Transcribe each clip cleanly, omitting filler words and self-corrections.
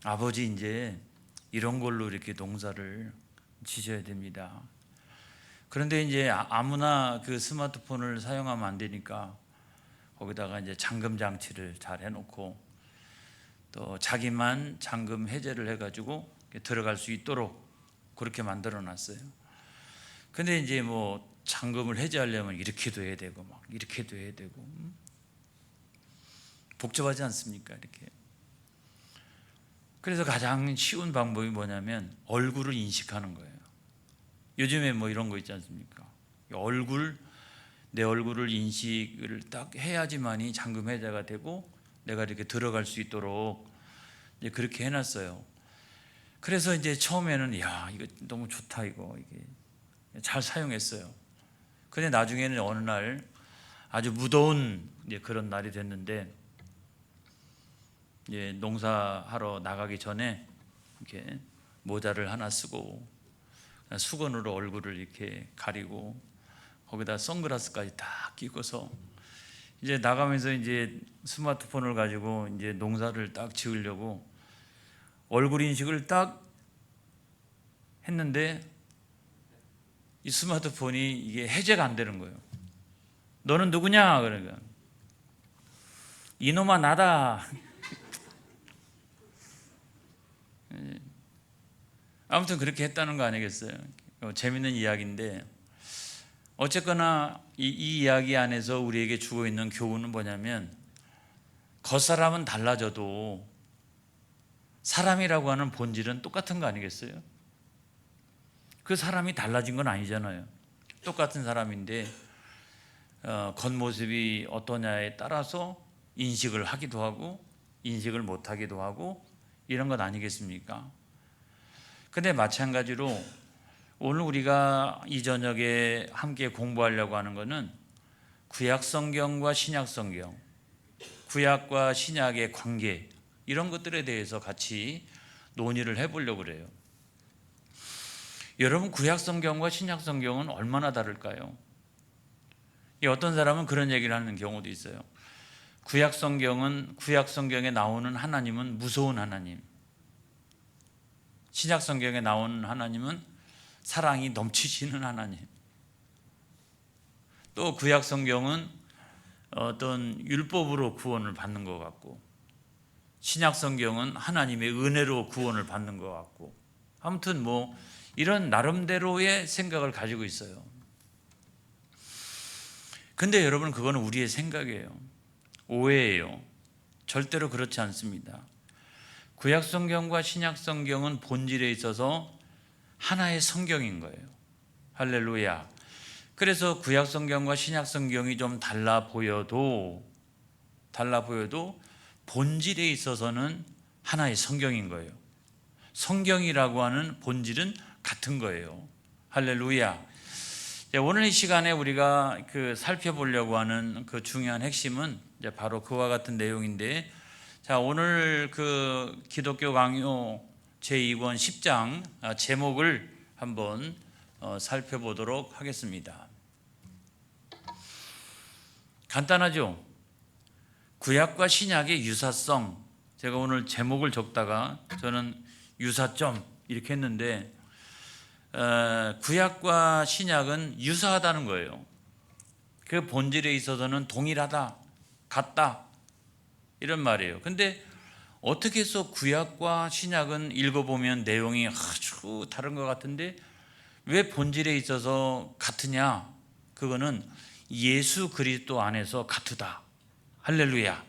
아버지 이제 이런 걸로 이렇게 농사를 지셔야 됩니다. 그런데 이제 아무나 그 스마트폰을 사용하면 안 되니까 거기다가 이제 잠금 장치를 잘 해놓고 또 자기만 잠금 해제를 해가지고 들어갈 수 있도록 그렇게 만들어 놨어요. 근데 이제 뭐 잠금을 해제하려면 이렇게도 해야 되고 막 이렇게도 해야 되고 복잡하지 않습니까? 이렇게. 그래서 가장 쉬운 방법이 뭐냐면 얼굴을 인식하는 거예요. 요즘에 뭐 이런 거 있지 않습니까? 내 얼굴을 인식을 딱 해야지만이 잠금 해제가 되고 내가 이렇게 들어갈 수 있도록 이제 그렇게 해놨어요. 그래서 이제 처음에는 야 이거 너무 좋다 이게 잘 사용했어요. 근데 나중에는 어느 날 아주 무더운 이제 그런 날이 됐는데 이제 농사하러 나가기 전에 이렇게 모자를 하나 쓰고 수건으로 얼굴을 이렇게 가리고 거기다 선글라스까지 딱 끼고서 이제 나가면서 이제 스마트폰을 가지고 이제 농사를 딱 지으려고 얼굴 인식을 딱 했는데 이 스마트폰이 이게 해제가 안 되는 거예요. 너는 누구냐? 그러니까 이놈아 나다. 아무튼 그렇게 했다는 거 아니겠어요? 재밌는 이야기인데 어쨌거나 이 이야기 안에서 우리에게 주고 있는 교훈은 뭐냐면 겉사람은 달라져도 사람이라고 하는 본질은 똑같은 거 아니겠어요? 그 사람이 달라진 건 아니잖아요. 똑같은 사람인데 겉모습이 어떠냐에 따라서 인식을 하기도 하고 인식을 못하기도 하고 이런 것 아니겠습니까? 근데 마찬가지로 오늘 우리가 이 저녁에 함께 공부하려고 하는 것은 구약성경과 신약성경, 구약과 신약의 관계 이런 것들에 대해서 같이 논의를 해보려고 그래요. 여러분 구약성경과 신약성경은 얼마나 다를까요? 어떤 사람은 그런 얘기를 하는 경우도 있어요. 구약성경에 나오는 하나님은 무서운 하나님, 신약성경에 나오는 하나님은 사랑이 넘치시는 하나님. 또 구약성경은 어떤 율법으로 구원을 받는 것 같고 신약성경은 하나님의 은혜로 구원을 받는 것 같고 아무튼 뭐 이런 나름대로의 생각을 가지고 있어요. 근데 여러분 그거는 우리의 생각이에요. 오해예요. 절대로 그렇지 않습니다. 구약성경과 신약성경은 본질에 있어서 하나의 성경인 거예요. 할렐루야. 그래서 구약성경과 신약성경이 좀 달라 보여도 본질에 있어서는 하나의 성경인 거예요. 성경이라고 하는 본질은 같은 거예요. 할렐루야. 오늘 이 시간에 우리가 살펴보려고 하는 그 중요한 핵심은 이제 바로 그와 같은 내용인데, 자 오늘 그 기독교 강요 제2권 10장 제목을 한번 살펴보도록 하겠습니다. 간단하죠? 구약과 신약의 유사성. 제가 오늘 제목을 적다가 저는 유사점 이렇게 했는데 구약과 신약은 유사하다는 거예요. 그 본질에 있어서는 동일하다, 같다 이런 말이에요. 근데 어떻게 해서 구약과 신약은 읽어보면 내용이 아주 다른 것 같은데 왜 본질에 있어서 같으냐? 그거는 예수 그리스도 안에서 같으다. 할렐루야.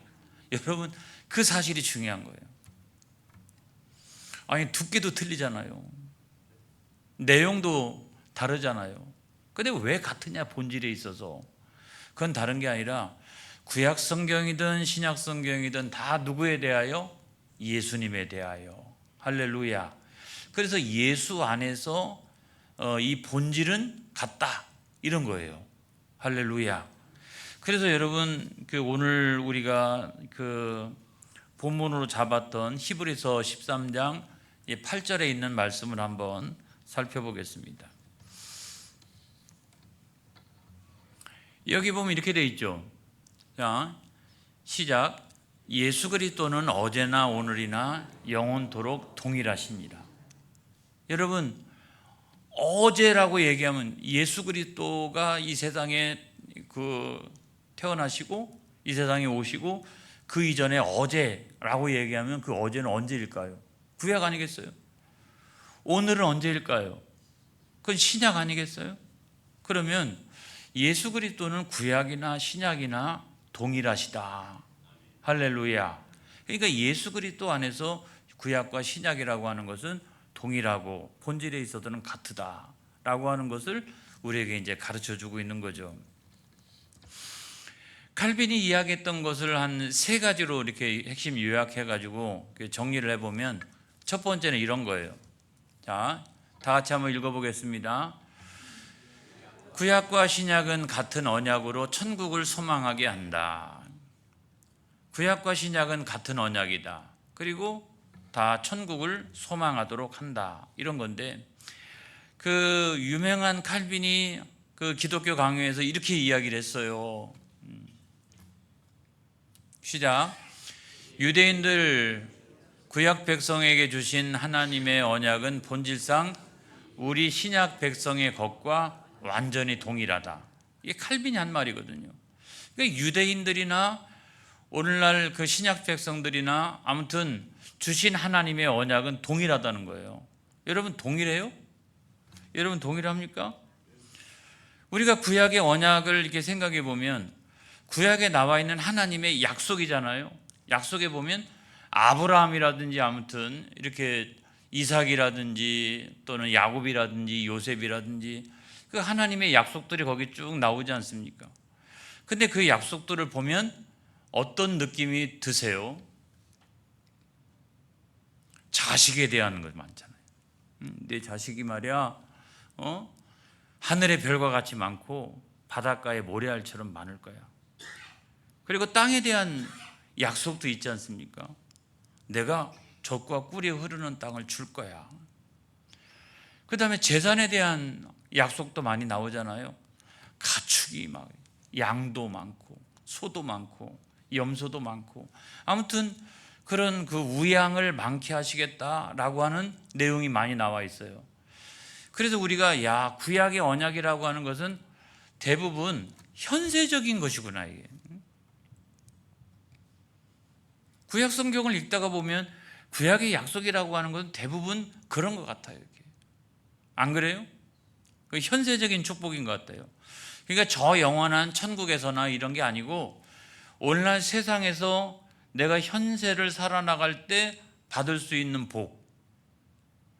여러분 그 사실이 중요한 거예요. 아니 두께도 틀리잖아요. 내용도 다르잖아요. 근데 왜 같으냐? 본질에 있어서. 그건 다른 게 아니라 구약 성경이든 신약 성경이든 다 누구에 대하여? 예수님에 대하여. 할렐루야. 그래서 예수 안에서 이 본질은 같다 이런 거예요. 할렐루야. 그래서 여러분 오늘 우리가 본문으로 잡았던 히브리서 13장 8절에 있는 말씀을 한번 살펴보겠습니다. 여기 보면 이렇게 되어 있죠. 자, 시작. 예수 그리스도는 어제나 오늘이나 영원토록 동일하십니다. 여러분, 어제라고 얘기하면 예수 그리스도가 이 세상에 태어나시고 이 세상에 오시고 그 이전에 어제라고 얘기하면 그 어제는 언제일까요? 구약 아니겠어요? 오늘은 언제일까요? 그건 신약 아니겠어요? 그러면 예수 그리스도는 구약이나 신약이나 동일하시다. 할렐루야. 그러니까 예수 그리스도 안에서 구약과 신약이라고 하는 것은 동일하고 본질에 있어서는 같다라고 하는 것을 우리에게 이제 가르쳐 주고 있는 거죠. 칼빈이 이야기했던 것을 한 세 가지로 이렇게 핵심 요약해 가지고 정리를 해보면 첫 번째는 이런 거예요. 자, 다 같이 한번 읽어보겠습니다. 구약과 신약은 같은 언약으로 천국을 소망하게 한다. 구약과 신약은 같은 언약이다. 그리고 다 천국을 소망하도록 한다. 이런 건데, 그 유명한 칼빈이 그 기독교 강요에서 이렇게 이야기를 했어요. 시작. 유대인들 구약 백성에게 주신 하나님의 언약은 본질상 우리 신약 백성의 것과 완전히 동일하다. 이게 칼빈이 한 말이거든요. 그러니까 유대인들이나 오늘날 그 신약 백성들이나 아무튼 주신 하나님의 언약은 동일하다는 거예요. 여러분 동일해요? 여러분 동일합니까? 우리가 구약의 언약을 이렇게 생각해 보면 구약에 나와 있는 하나님의 약속이잖아요. 약속에 보면 아브라함이라든지 아무튼 이렇게 이삭이라든지 또는 야곱이라든지 요셉이라든지 그 하나님의 약속들이 거기 쭉 나오지 않습니까? 근데 그 약속들을 보면 어떤 느낌이 드세요? 자식에 대한 것 많잖아요. 내 자식이 말이야, 하늘의 별과 같이 많고 바닷가의 모래알처럼 많을 거야. 그리고 땅에 대한 약속도 있지 않습니까? 내가 젖과 꿀이 흐르는 땅을 줄 거야. 그 다음에 재산에 대한 약속도 많이 나오잖아요. 가축이 막 양도 많고 소도 많고 염소도 많고 아무튼 그런 그 우양을 많게 하시겠다라고 하는 내용이 많이 나와 있어요. 그래서 우리가 구약의 언약이라고 하는 것은 대부분 현세적인 것이구나 이게. 구약 성경을 읽다가 보면 구약의 약속이라고 하는 것은 대부분 그런 것 같아요. 이렇게. 안 그래요? 그 현세적인 축복인 것 같아요. 그러니까 저 영원한 천국에서나 이런 게 아니고 오늘날 세상에서 내가 현세를 살아나갈 때 받을 수 있는 복,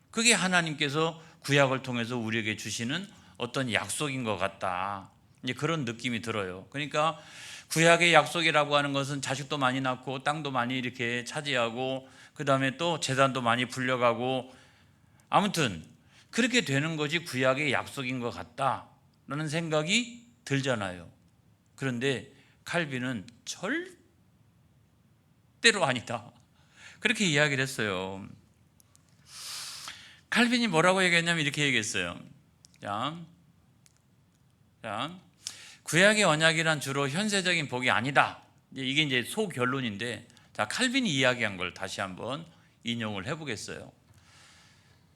그게 하나님께서 구약을 통해서 우리에게 주시는 어떤 약속인 것 같다. 이제 그런 느낌이 들어요. 그러니까 구약의 약속이라고 하는 것은 자식도 많이 낳고 땅도 많이 이렇게 차지하고 그 다음에 또 재산도 많이 불려가고 아무튼 그렇게 되는 것이 구약의 약속인 것 같다라는 생각이 들잖아요. 그런데 칼빈은 절대로 아니다. 그렇게 이야기를 했어요. 칼빈이 뭐라고 얘기했냐면 이렇게 얘기했어요. 자, 구약의 언약이란 주로 현세적인 복이 아니다. 이게 이제 소결론인데, 자, 칼빈이 이야기한 걸 다시 한번 인용을 해보겠어요.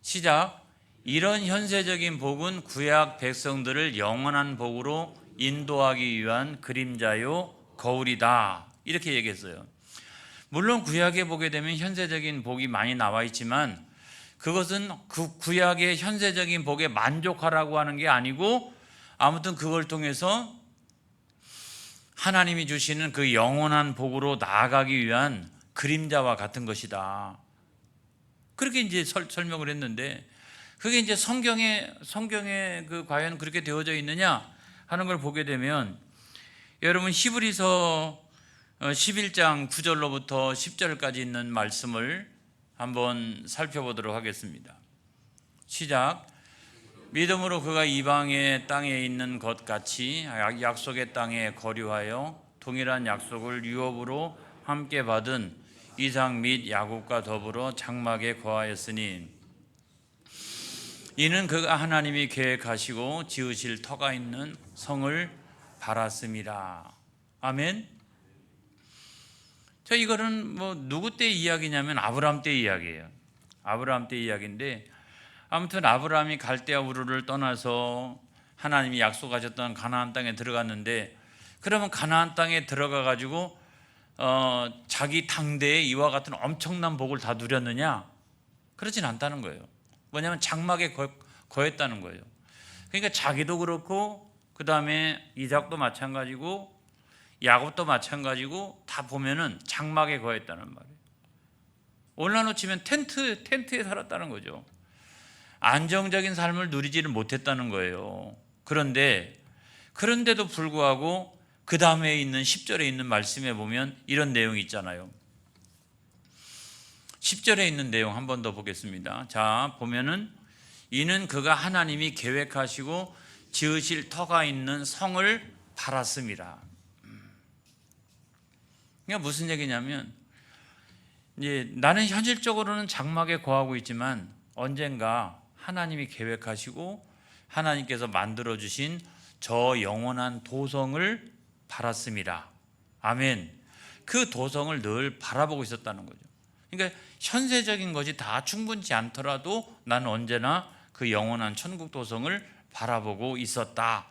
시작. 이런 현세적인 복은 구약 백성들을 영원한 복으로 인도하기 위한 그림자요 거울이다. 이렇게 얘기했어요. 물론 구약에 보게 되면 현세적인 복이 많이 나와 있지만 그것은 그 구약의 현세적인 복에 만족하라고 하는 게 아니고 아무튼 그걸 통해서 하나님이 주시는 그 영원한 복으로 나아가기 위한 그림자와 같은 것이다. 그렇게 이제 설명을 했는데 그게 이제 성경에 그 과연 그렇게 되어져 있느냐 하는 걸 보게 되면 여러분 히브리서 11장 9절로부터 10절까지 있는 말씀을 한번 살펴보도록 하겠습니다. 시작. 믿음으로 그가 이방의 땅에 있는 것 같이 약속의 땅에 거류하여 동일한 약속을 유업으로 함께 받은 이삭 및 야곱과 더불어 장막에 거하였으니 이는 그가 하나님이 계획하시고 지으실 터가 있는 성을 바랐습니다. 아멘. 이거는 뭐 누구 때 이야기냐면 아브라함 때 이야기예요. 아브라함 때 이야기인데, 아무튼 아브라함이 갈대아 우르를 떠나서 하나님이 약속하셨던 가나안 땅에 들어갔는데, 그러면 가나안 땅에 들어가 가지고 자기 당대에 이와 같은 엄청난 복을 다 누렸느냐? 그렇진 않다는 거예요. 뭐냐면 장막에 거했다는 거예요. 그러니까 자기도 그렇고, 그 다음에 이삭도 마찬가지고, 야곱도 마찬가지고, 다 보면은 장막에 거했다는 말이에요. 오늘날로 치면 텐트에 살았다는 거죠. 안정적인 삶을 누리지를 못했다는 거예요. 그런데도 불구하고 그 다음에 있는 10절에 있는 말씀에 보면 이런 내용이 있잖아요. 10절에 있는 내용 한 번 더 보겠습니다. 자, 보면은 이는 그가 하나님이 계획하시고 지으실 터가 있는 성을 팔았습니다. 그러니까 무슨 얘기냐면, 이제 나는 현실적으로는 장막에 거하고 있지만 언젠가 하나님이 계획하시고 하나님께서 만들어 주신 저 영원한 도성을 팔았습니다. 아멘. 그 도성을 늘 바라보고 있었다는 거죠. 그러니까 현세적인 것이 다 충분치 않더라도 나는 언제나 그 영원한 천국 도성을 바라보고 있었다.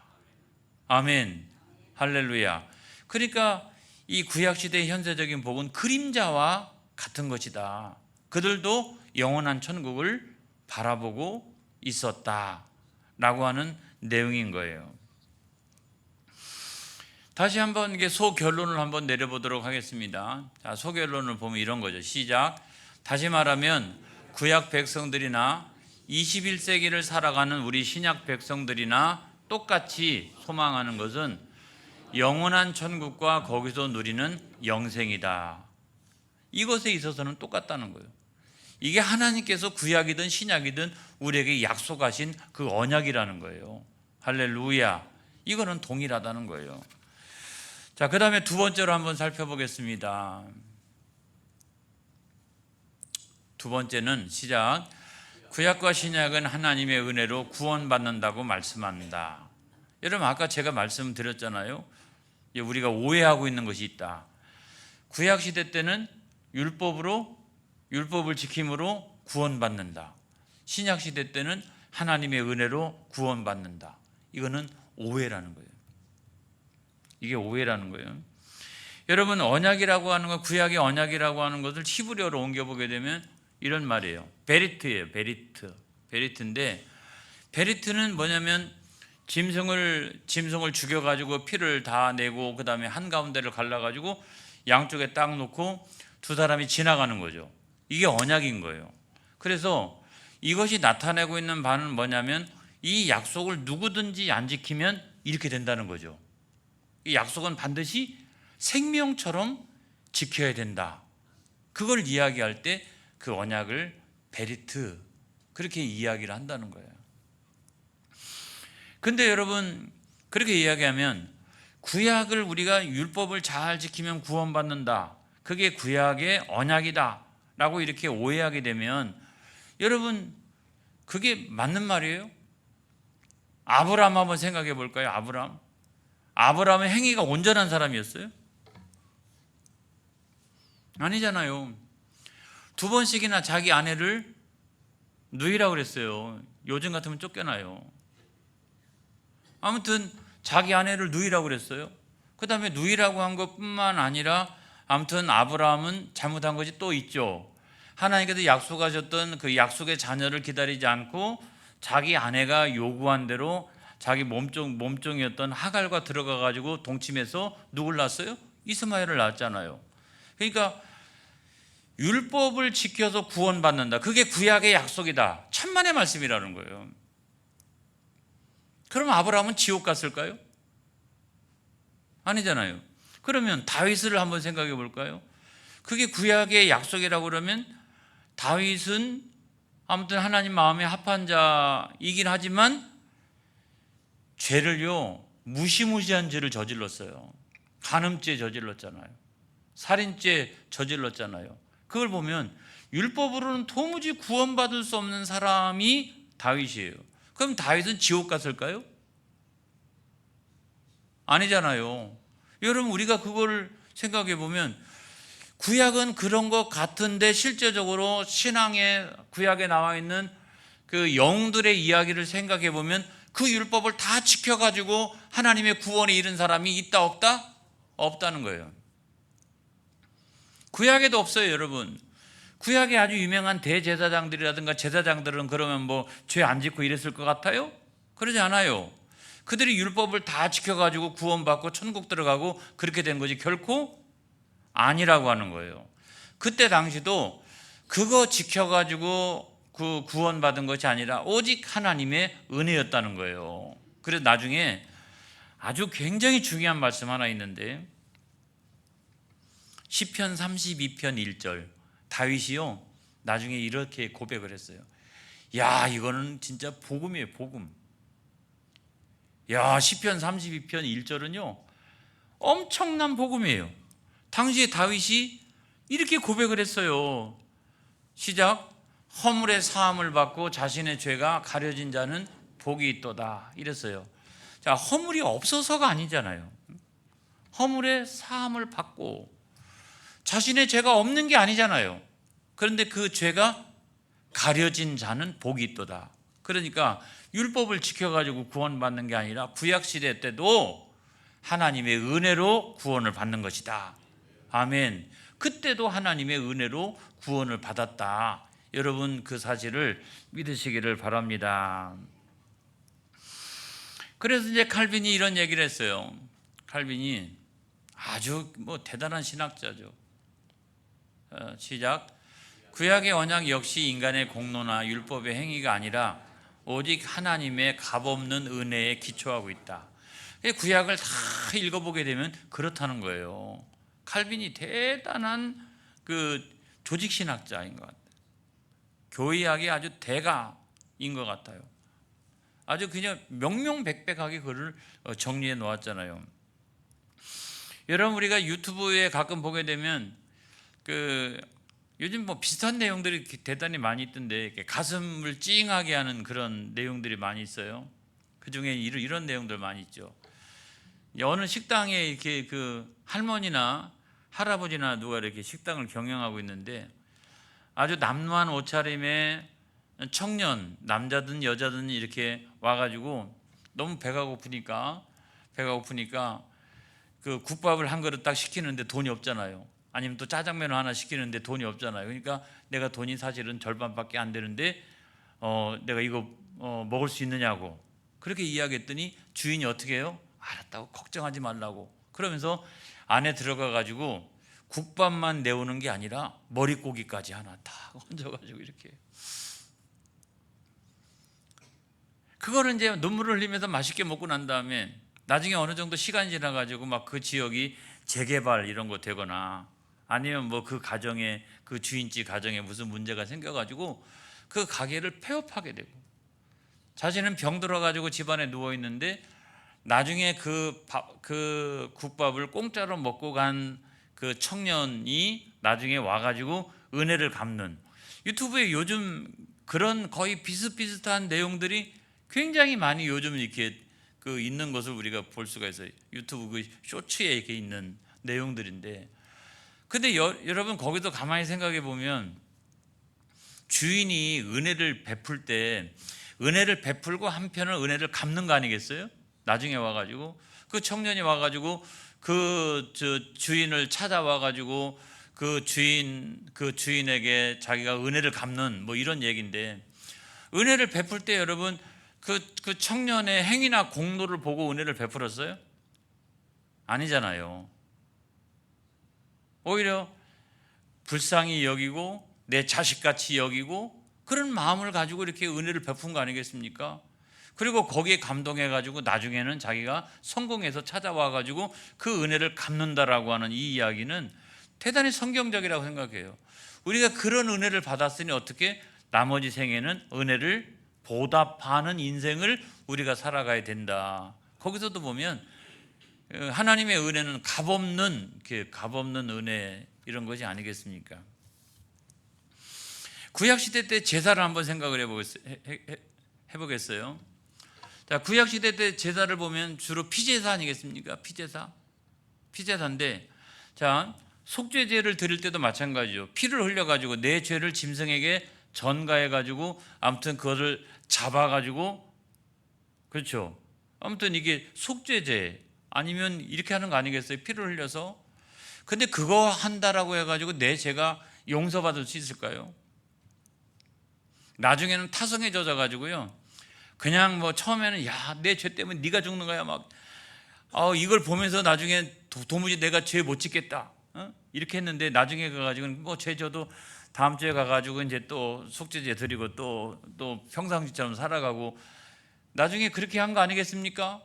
아멘. 할렐루야. 그러니까 이 구약시대의 현세적인 복은 그림자와 같은 것이다. 그들도 영원한 천국을 바라보고 있었다 라고 하는 내용인 거예요. 다시 한번 이게 소결론을 한번 내려보도록 하겠습니다. 자, 소결론을 보면 이런 거죠. 시작. 다시 말하면 구약 백성들이나 21세기를 살아가는 우리 신약 백성들이나 똑같이 소망하는 것은 영원한 천국과 거기서 누리는 영생이다. 이것에 있어서는 똑같다는 거예요. 이게 하나님께서 구약이든 신약이든 우리에게 약속하신 그 언약이라는 거예요. 할렐루야. 이거는 동일하다는 거예요. 자, 그 다음에 두 번째로 한번 살펴보겠습니다. 두 번째는 시작. 구약과 신약은 하나님의 은혜로 구원받는다고 말씀합니다. 여러분, 아까 제가 말씀드렸잖아요. 우리가 오해하고 있는 것이 있다. 구약 시대 때는 율법을 지킴으로 구원받는다. 신약 시대 때는 하나님의 은혜로 구원받는다. 이거는 오해라는 거예요. 이게 오해라는 거예요. 여러분, 언약이라고 하는 것, 구약의 언약이라고 하는 것을 히브리어로 옮겨보게 되면 이런 말이에요. 베리트예요. 베리트인데, 베리트는 뭐냐면 짐승을 죽여가지고 피를 다 내고 그 다음에 한가운데를 갈라가지고 양쪽에 딱 놓고 두 사람이 지나가는 거죠. 이게 언약인 거예요. 그래서 이것이 나타내고 있는 바는 뭐냐면 이 약속을 누구든지 안 지키면 이렇게 된다는 거죠. 이 약속은 반드시 생명처럼 지켜야 된다. 그걸 이야기할 때 그 언약을 베리트, 그렇게 이야기를 한다는 거예요. 근데 여러분, 그렇게 이야기하면 구약을 우리가 율법을 잘 지키면 구원받는다, 그게 구약의 언약이다 라고 이렇게 오해하게 되면, 여러분, 그게 맞는 말이에요? 아브라함 한번 생각해 볼까요? 아브라함의 행위가 온전한 사람이었어요? 아니잖아요. 두 번씩이나 자기 아내를 누이라고 그랬어요. 요즘 같으면 쫓겨나요. 아무튼 자기 아내를 누이라고 그랬어요. 그 다음에 누이라고 한 것뿐만 아니라 아무튼 아브라함은 잘못한 것이 또 있죠. 하나님께서 약속하셨던 그 약속의 자녀를 기다리지 않고 자기 아내가 요구한 대로 자기 몸종이었던 하갈과 들어가 가지고 동침해서 누굴 낳았어요? 이스마엘을 낳았잖아요. 그러니까 율법을 지켜서 구원받는다, 그게 구약의 약속이다, 천만의 말씀이라는 거예요. 그럼 아브라함은 지옥 갔을까요? 아니잖아요. 그러면 다윗을 한번 생각해 볼까요? 그게 구약의 약속이라고 그러면 다윗은 아무튼 하나님 마음에 합한 자이긴 하지만 죄를요, 무시무시한 죄를 저질렀어요. 간음죄 저질렀잖아요. 살인죄 저질렀잖아요. 그걸 보면 율법으로는 도무지 구원받을 수 없는 사람이 다윗이에요. 그럼 다윗은 지옥 갔을까요? 아니잖아요. 여러분, 우리가 그걸 생각해 보면 구약은 그런 것 같은데 실제적으로 신앙의 구약에 나와 있는 그 영들의 이야기를 생각해 보면 그 율법을 다 지켜가지고 하나님의 구원에 이른 사람이 있다 없다? 없다는 거예요. 구약에도 없어요, 여러분. 구약에 아주 유명한 대제사장들이라든가 제사장들은 그러면 뭐 죄 안 짓고 이랬을 것 같아요? 그러지 않아요. 그들이 율법을 다 지켜가지고 구원받고 천국 들어가고 그렇게 된 거지 결코 아니라고 하는 거예요. 그때 당시도 그거 지켜가지고 그 구원받은 것이 아니라 오직 하나님의 은혜였다는 거예요. 그래서 나중에 아주 굉장히 중요한 말씀 하나 있는데 시편 32편 1절 다윗이요 나중에 이렇게 고백을 했어요. 야, 이거는 진짜 복음이에요, 복음. 야, 시편 32편 1절은요 엄청난 복음이에요. 당시에 다윗이 이렇게 고백을 했어요. 시작. 허물의 사함을 받고 자신의 죄가 가려진 자는 복이 있도다 이랬어요. 자, 허물이 없어서가 아니잖아요. 허물의 사함을 받고 자신의 죄가 없는 게 아니잖아요. 그런데 그 죄가 가려진 자는 복이 있도다. 그러니까 율법을 지켜가지고 구원받는 게 아니라 구약시대 때도 하나님의 은혜로 구원을 받는 것이다. 아멘. 그때도 하나님의 은혜로 구원을 받았다. 여러분 그 사실을 믿으시기를 바랍니다. 그래서 이제 칼빈이 이런 얘기를 했어요. 칼빈이 아주 대단한 신학자죠. 시작. 구약의 언약 역시 인간의 공로나 율법의 행위가 아니라 오직 하나님의 값없는 은혜에 기초하고 있다. 구약을 다 읽어보게 되면 그렇다는 거예요. 칼빈이 대단한 그 조직 신학자인 것 같아요. 교회학의 아주 대가인 것 같아요. 아주 그냥 명명백백하게 그를 정리해 놓았잖아요. 여러분 우리가 유튜브에 가끔 보게 되면 그 요즘 비슷한 내용들이 대단히 많이 있던데 가슴을 찡하게 하는 그런 내용들이 많이 있어요. 그 중에 이런 내용들 많이 있죠. 어느 식당에 이렇게 그 할머니나 할아버지나 누가 이렇게 식당을 경영하고 있는데 아주 남루한 옷차림의 청년, 남자든 여자든 이렇게 와가지고 너무 배가 고프니까 그 국밥을 한 그릇 딱 시키는데 돈이 없잖아요. 아니면 또 짜장면을 하나 시키는데 돈이 없잖아요. 그러니까 내가 돈이 사실은 절반밖에 안 되는데 내가 이거 먹을 수 있느냐고 그렇게 이야기했더니 주인이 어떻게 해요? 알았다고, 걱정하지 말라고 그러면서 안에 들어가 가지고 국밥만 내오는 게 아니라 머릿고기까지 하나 딱 얹어가지고 이렇게 그거를 이제 눈물을 흘리면서 맛있게 먹고 난 다음에 나중에 어느 정도 시간이 지나가지고 막 그 지역이 재개발 이런 거 되거나 아니면 그 가정에 그 주인집 가정에 무슨 문제가 생겨가지고 그 가게를 폐업하게 되고 자신은 병 들어가지고 집안에 누워 있는데 나중에 그 국밥을 공짜로 먹고 간 그 청년이 나중에 와가지고 은혜를 갚는 유튜브에 요즘 그런 거의 비슷비슷한 내용들이 굉장히 많이 요즘 이렇게 그 있는 것을 우리가 볼 수가 있어요. 유튜브 그 쇼츠에 이렇게 있는 내용들인데 근데 여러분 거기서 가만히 생각해 보면 주인이 은혜를 베풀 때 은혜를 베풀고 한편은 은혜를 갚는 거 아니겠어요? 나중에 와가지고 그 청년이 와가지고 그 주인을 찾아와가지고 그 주인에게 자기가 은혜를 갚는 이런 얘기인데 은혜를 베풀 때 여러분 그 청년의 행위나 공로를 보고 은혜를 베풀었어요? 아니잖아요. 오히려 불쌍히 여기고 내 자식같이 여기고 그런 마음을 가지고 이렇게 은혜를 베푼 거 아니겠습니까? 그리고 거기에 감동해가지고 나중에는 자기가 성공해서 찾아와가지고 그 은혜를 갚는다라고 하는 이 이야기는 대단히 성경적이라고 생각해요. 우리가 그런 은혜를 받았으니 어떻게 나머지 생에는 은혜를 보답하는 인생을 우리가 살아가야 된다. 거기서도 보면 하나님의 은혜는 값없는 은혜 이런 것이 아니겠습니까? 구약시대 때 제사를 한번 생각을 해보겠어요. 자, 구약시대 때 제사를 보면 주로 피제사 아니겠습니까? 피제사인데 자, 속죄제를 드릴 때도 마찬가지죠. 피를 흘려가지고 내 죄를 짐승에게 전가해가지고 아무튼 그거를 잡아가지고, 그렇죠. 아무튼 이게 속죄제 아니면 이렇게 하는 거 아니겠어요? 피를 흘려서. 근데 그거 한다라고 해가지고 내 죄가 용서받을 수 있을까요? 나중에는 타성에 젖어가지고요, 그냥 뭐 처음에는 야, 내 죄 때문에 네가 죽는 거야 막, 이걸 보면서 나중에 도무지 내가 죄 못 짓겠다, 이렇게 했는데 나중에 가가지고는 뭐 죄 져도 다음 주에 가가지고 이제 또 속죄제 드리고 또 평상시처럼 살아가고, 나중에 그렇게 한 거 아니겠습니까?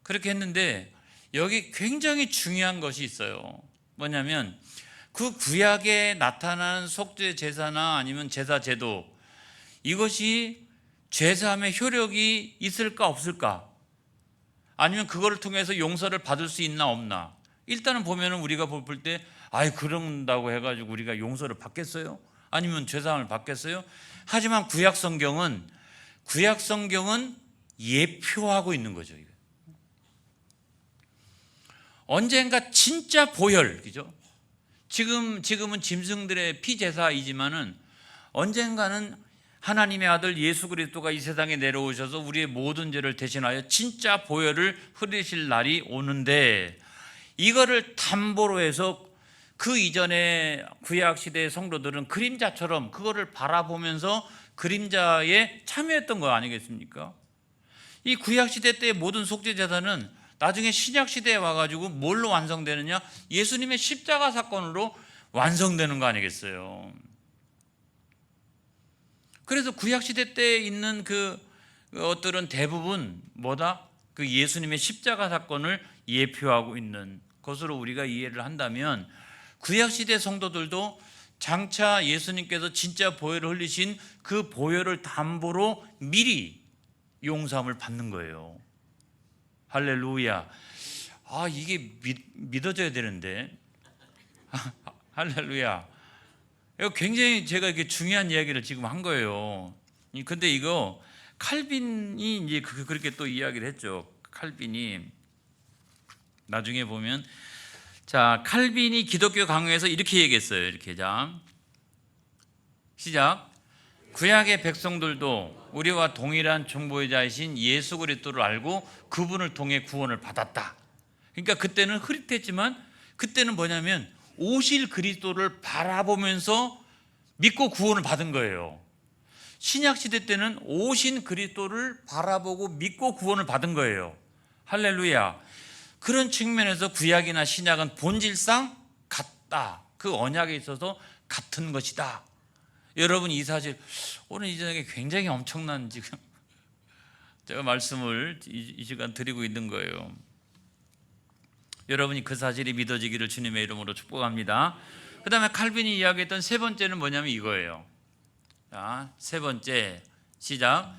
그렇게 했는데 여기 굉장히 중요한 것이 있어요. 뭐냐면 그 구약에 나타나는 속죄 제사나 아니면 제사 제도, 이것이 죄사함의 효력이 있을까 없을까, 아니면 그거를 통해서 용서를 받을 수 있나 없나. 일단은 보면은 우리가 볼 때 그런다고 해가지고 우리가 용서를 받겠어요? 아니면 죄사함을 받겠어요? 하지만 구약 성경은 예표하고 있는 거죠. 언젠가 진짜 보혈, 그죠? 지금은 짐승들의 피제사이지만은 언젠가는 하나님의 아들 예수 그리스도가 이 세상에 내려오셔서 우리의 모든 죄를 대신하여 진짜 보혈을 흐리실 날이 오는데, 이거를 담보로 해서 그 이전에 구약 시대의 성도들은 그림자처럼 그거를 바라보면서 그림자에 참여했던 거 아니겠습니까? 이 구약 시대 때의 모든 속죄 제사는 나중에 신약 시대에 와가지고 뭘로 완성되느냐? 예수님의 십자가 사건으로 완성되는 거 아니겠어요? 그래서 구약 시대 때 있는 그 것들은 대부분 뭐다? 그 예수님의 십자가 사건을 예표하고 있는 것으로 우리가 이해를 한다면, 구약 시대 성도들도 장차 예수님께서 진짜 보혈을 흘리신 그 보혈을 담보로 미리 용서함을 받는 거예요. 할렐루야. 이게 믿어져야 되는데. 할렐루야. 이거 굉장히 제가 이렇게 중요한 이야기를 지금 한 거예요. 근데 이거 칼빈이 이제 그렇게 또 이야기를 했죠. 칼빈이 나중에 보면, 자, 칼빈이 기독교 강요에서 이렇게 얘기했어요. 이렇게, 자, 시작. 구약의 백성들도 우리와 동일한 중보자이신 예수 그리스도를 알고 그분을 통해 구원을 받았다. 그러니까 그때는 흐릿했지만, 그때는 뭐냐면 오실 그리스도를 바라보면서 믿고 구원을 받은 거예요. 신약 시대 때는 오신 그리스도를 바라보고 믿고 구원을 받은 거예요. 할렐루야. 그런 측면에서 구약이나 신약은 본질상 같다. 그 언약에 있어서 같은 것이다. 여러분, 이 사실 오늘 이 저녁에 굉장히 엄청난 지금 제가 말씀을 이 시간 드리고 있는 거예요. 여러분이 그 사실이 믿어지기를 주님의 이름으로 축복합니다. 그 다음에 칼빈이 이야기했던 세 번째는 뭐냐면 이거예요. 자, 세 번째, 시작.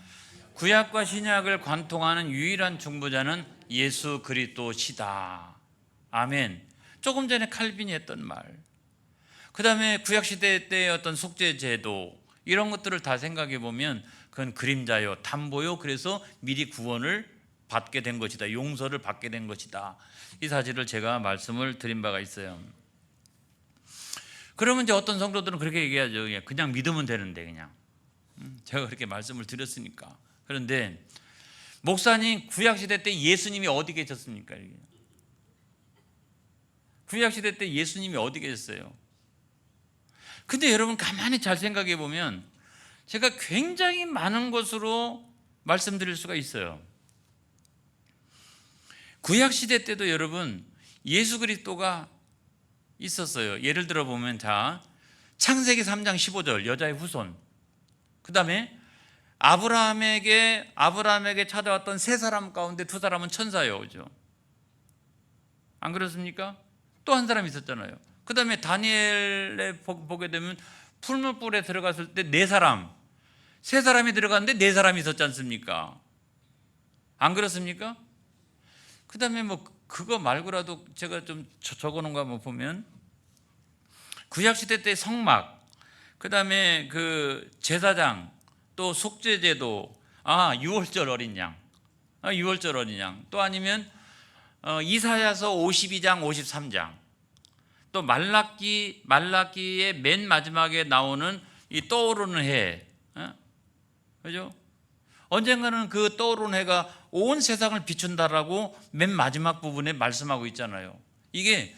구약과 신약을 관통하는 유일한 중보자는 예수 그리스도시다. 아멘. 조금 전에 칼빈이 했던 말, 그 다음에 구약시대 때의 어떤 속죄 제도, 이런 것들을 다 생각해 보면 그건 그림자요, 담보요. 그래서 미리 구원을 받게 된 것이다. 용서를 받게 된 것이다. 이 사실을 제가 말씀을 드린 바가 있어요. 그러면 이제 어떤 성도들은 그렇게 얘기하죠. 그냥 믿으면 되는데, 그냥. 제가 그렇게 말씀을 드렸으니까. 그런데 목사님, 구약시대 때 예수님이 어디 계셨습니까? 구약시대 때 예수님이 어디 계셨어요? 근데 여러분 가만히 잘 생각해 보면 제가 굉장히 많은 것으로 말씀드릴 수가 있어요. 구약시대 때도 여러분 예수 그리스도가 있었어요. 예를 들어 보면, 자, 창세기 3장 15절 여자의 후손, 그 다음에 아브라함에게 찾아왔던 세 사람 가운데 두 사람은 천사예요. 그죠? 안 그렇습니까? 또 한 사람 있었잖아요. 그 다음에 다니엘에 보게 되면 풀무불에 들어갔을 때 세 사람이 들어갔는데 네 사람이 있었지 않습니까? 안 그렇습니까? 그 다음에 뭐 그거 말고라도 제가 좀 적어놓은 거 한번 보면, 구약시대 때 성막, 그 다음에 그 제사장, 또 속죄제도, 유월절 어린 양, 유월절 어린 양, 또 아니면 이사야서 52장 53장, 또 말라기의 맨 마지막에 나오는 이 떠오르는 해, 그죠? 언젠가는 그 떠오르는 해가 온 세상을 비춘다라고 맨 마지막 부분에 말씀하고 있잖아요. 이게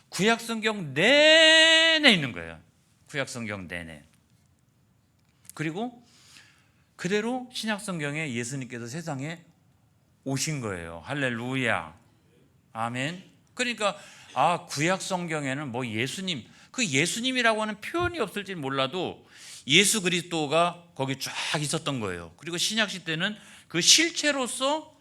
구약 성경 내내 있는 거예요. 구약 성경 내내. 그리고 그대로 신약 성경에 예수님께서 세상에 오신 거예요. 할렐루야. 아멘. 그러니까 구약 성경에는 뭐 예수님, 그 예수님이라고 하는 표현이 없을지 몰라도 예수 그리스도가 거기 쫙 있었던 거예요. 그리고 신약 시대는 그 실체로서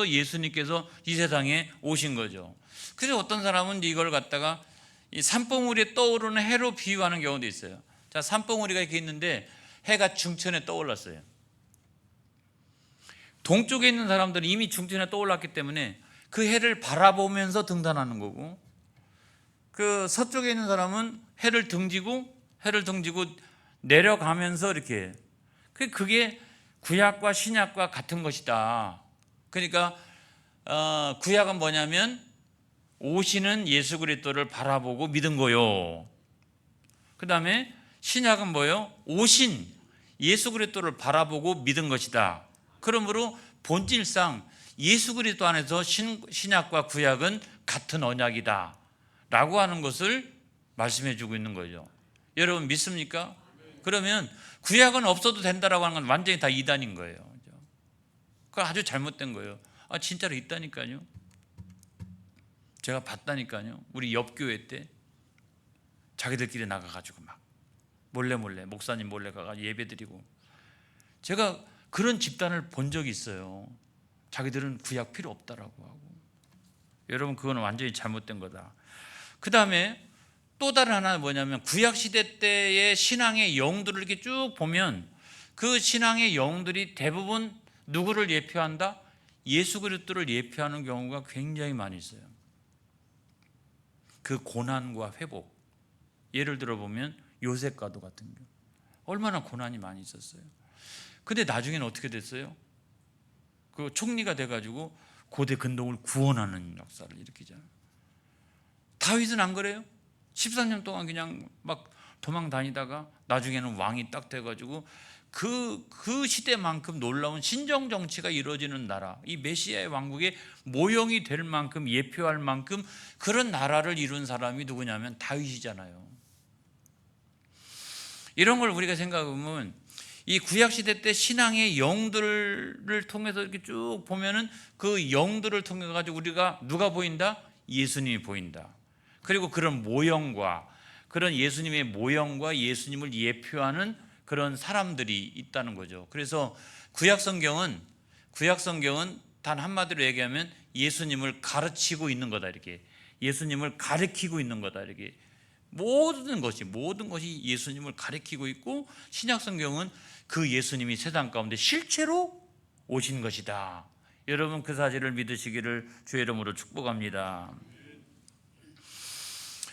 예수님께서 이 세상에 오신 거죠. 그래서 어떤 사람은 이걸 갖다가 이 산봉우리에 떠오르는 해로 비유하는 경우도 있어요. 자, 산봉우리가 이렇게 있는데 해가 중천에 떠올랐어요. 동쪽에 있는 사람들은 이미 중천에 떠올랐기 때문에 그 해를 바라보면서 등산하는 거고, 그 서쪽에 있는 사람은 해를 등지고 내려가면서 이렇게, 그게 구약과 신약과 같은 것이다. 그러니까 구약은 뭐냐면 오시는 예수 그리스도를 바라보고 믿은 거요. 그 다음에 신약은 뭐예요? 오신 예수 그리스도를 바라보고 믿은 것이다. 그러므로 본질상 예수 그리스도 안에서 신약과 구약은 같은 언약이다 라고 하는 것을 말씀해 주고 있는 거죠. 여러분 믿습니까? 그러면 구약은 없어도 된다라고 하는 건 완전히 다 이단인 거예요. 그건 아주 잘못된 거예요. 진짜로 있다니까요. 제가 봤다니까요. 우리 옆 교회 때 자기들끼리 나가가지고 막 몰래 목사님 몰래 가가지고 예배드리고, 제가 그런 집단을 본 적이 있어요. 자기들은 구약 필요 없다라고 하고. 여러분 그건 완전히 잘못된 거다. 그 다음에 또 다른 하나는 뭐냐면, 구약 시대 때의 신앙의 영들을 이렇게 쭉 보면 그 신앙의 영들이 대부분 누구를 예표한다? 예수 그리스도를 예표하는 경우가 굉장히 많이 있어요. 그 고난과 회복, 예를 들어 보면 요셉과도 같은 경우 얼마나 고난이 많이 있었어요. 근데 나중에는 어떻게 됐어요? 그 총리가 돼가지고 고대 근동을 구원하는 역사를 일으키잖아요. 다윗은 안 그래요? 14년 동안 그냥 막 도망 다니다가 나중에는 왕이 딱 돼가지고 그 시대만큼 놀라운 신정 정치가 이루어지는 나라, 이 메시아의 왕국의 모형이 될 만큼, 예표할 만큼 그런 나라를 이룬 사람이 누구냐면 다윗이잖아요. 이런 걸 우리가 생각하면 이 구약 시대 때 신앙의 영들을 통해서 이렇게 쭉 보면은 그 영들을 통해 가지고 우리가 누가 보인다? 예수님이 보인다. 그리고 그런 모형과 그런 예수님의 모형과 예수님을 예표하는 그런 사람들이 있다는 거죠. 그래서 구약 성경은 단 한마디로 얘기하면 예수님을 가르치고 있는 거다, 이렇게. 예수님을 가르치고 있는 거다, 이렇게. 모든 것이 예수님을 가르치고 있고, 신약 성경은 그 예수님이 세상 가운데 실제로 오신 것이다. 여러분 그 사실을 믿으시기를 주의 이름으로 축복합니다.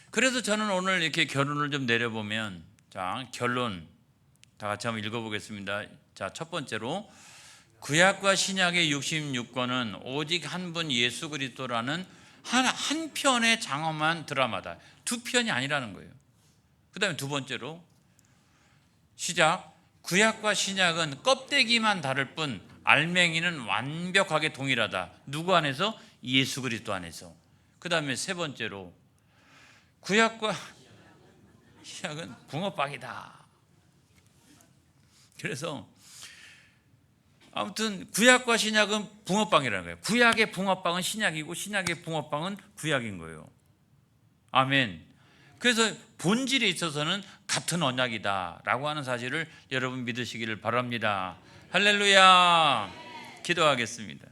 그래서 저는 오늘 이렇게 결론을 좀 내려보면, 자, 결론 다 같이 한번 읽어보겠습니다. 자, 첫 번째로 구약과 신약의 66권은 오직 한 분 예수 그리스도라는 한 편의 장엄한 드라마다. 두 편이 아니라는 거예요. 그 다음에 두 번째로 시작. 구약과 신약은 껍데기만 다를 뿐 알맹이는 완벽하게 동일하다. 누구 안에서? 예수 그리스도 안에서. 그 다음에 세 번째로 구약과 신약은 붕어빵이다. 그래서 아무튼 구약과 신약은 붕어빵이라는 거예요. 구약의 붕어빵은 신약이고 신약의 붕어빵은 구약인 거예요. 아멘. 그래서 본질에 있어서는 같은 언약이다라고 하는 사실을 여러분 믿으시기를 바랍니다. 할렐루야. 기도하겠습니다.